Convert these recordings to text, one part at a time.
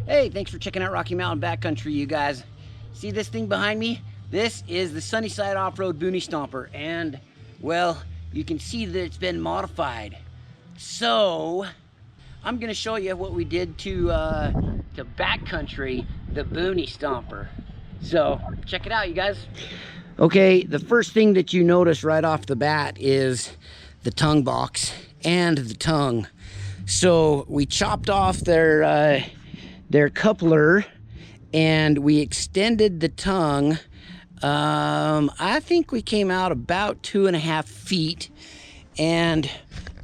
Hey, thanks for checking out Rocky Mountain Backcountry, you guys. See this thing behind me? This is the Sunnyside Off-Road Boony Stomper, and, well, you can see that it's been modified. So, I'm gonna show you what we did to Backcountry, the Boony Stomper. So, check it out, you guys. Okay, the first thing that you notice right off the bat is the tongue box and the tongue. So, we chopped off their coupler and we extended the tongue. I think we came out about 2.5 feet, and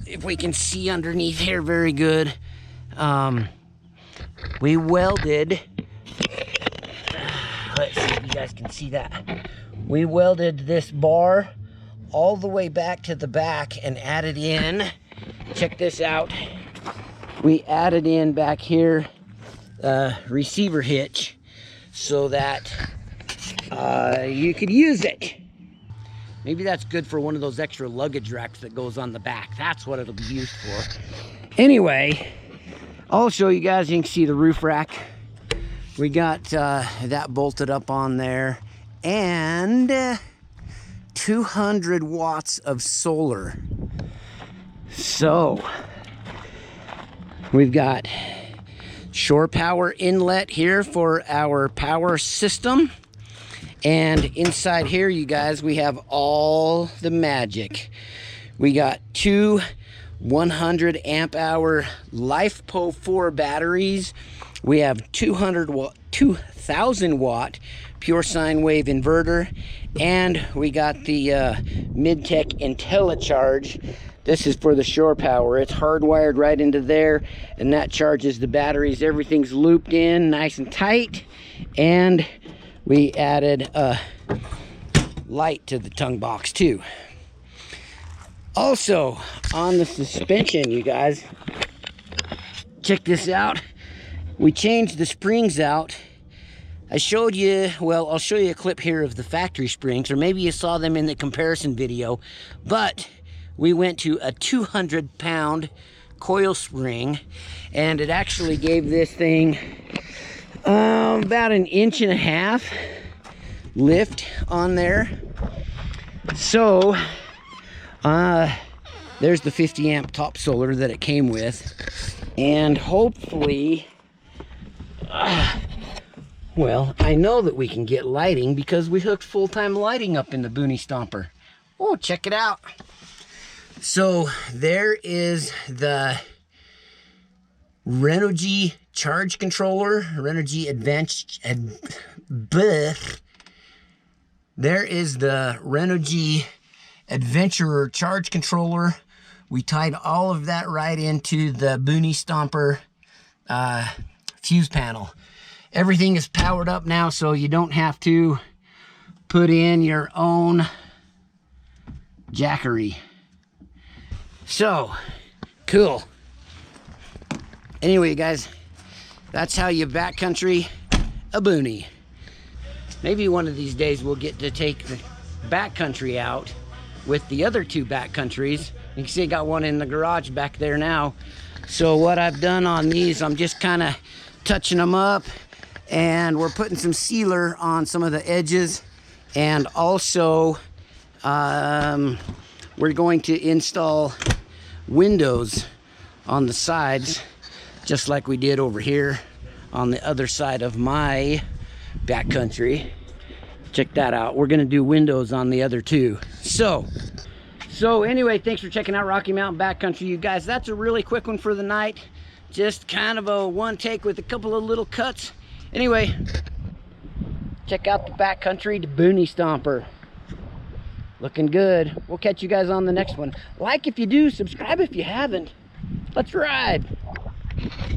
if we can see underneath here very good, we welded, let's see if you guys can see that. We welded this bar all the way back to the back and added in, check this out, we added in back here receiver hitch so that you could use it. Maybe that's good for one of those extra luggage racks that goes on the back. That's what it'll be used for. Anyway, I'll show you guys. You can see the roof rack. We got that bolted up on there, and 200 watts of solar. So we've got shore power inlet here for our power system, and inside here, you guys, we have all the magic. We got two 100 amp hour LifePo 4 batteries. We have 2000 watt pure sine wave inverter, and we got the Midtech IntelliCharge. This is for the shore power. It's hardwired right into there, and that charges the batteries. Everything's looped in nice and tight, and we added a light to the tongue box too. Also, on the suspension, you guys, check this out. We changed the springs out. I showed you, well, I'll show you a clip here of the factory springs, or maybe you saw them in the comparison video, but we went to a 200-pound coil spring, and it actually gave this thing about 1.5 inches lift on there. So there's the 50 amp top solar that it came with, and hopefully well, I know that we can get lighting because we hooked full-time lighting up in the Boony Stomper. Oh, check it out. So there is the Renogy charge controller, Renogy there is the Renogy Adventurer charge controller. We tied all of that right into the Boony Stomper fuse panel. Everything is powered up now, so you don't have to put in your own jackery. So, cool. Anyway, guys, that's how you backcountry a Boony. Maybe one of these days we'll get to take the backcountry out with the other two backcountries. You can see I got one in the garage back there now. So what I've done on these, I'm just kind of touching them up, and we're putting some sealer on some of the edges, and also we're going to install windows on the sides, just like we did over here on the other side of my backcountry. Check that out. We're gonna do windows on the other two. So anyway, thanks for checking out Rocky Mountain Backcountry, you guys. That's a really quick one for the night. Just kind of a one take with a couple of little cuts. Anyway, check out the Backcountry, the Boony Stomper. Looking good. We'll catch you guys on the next one. Like if you do, subscribe if you haven't. Let's ride.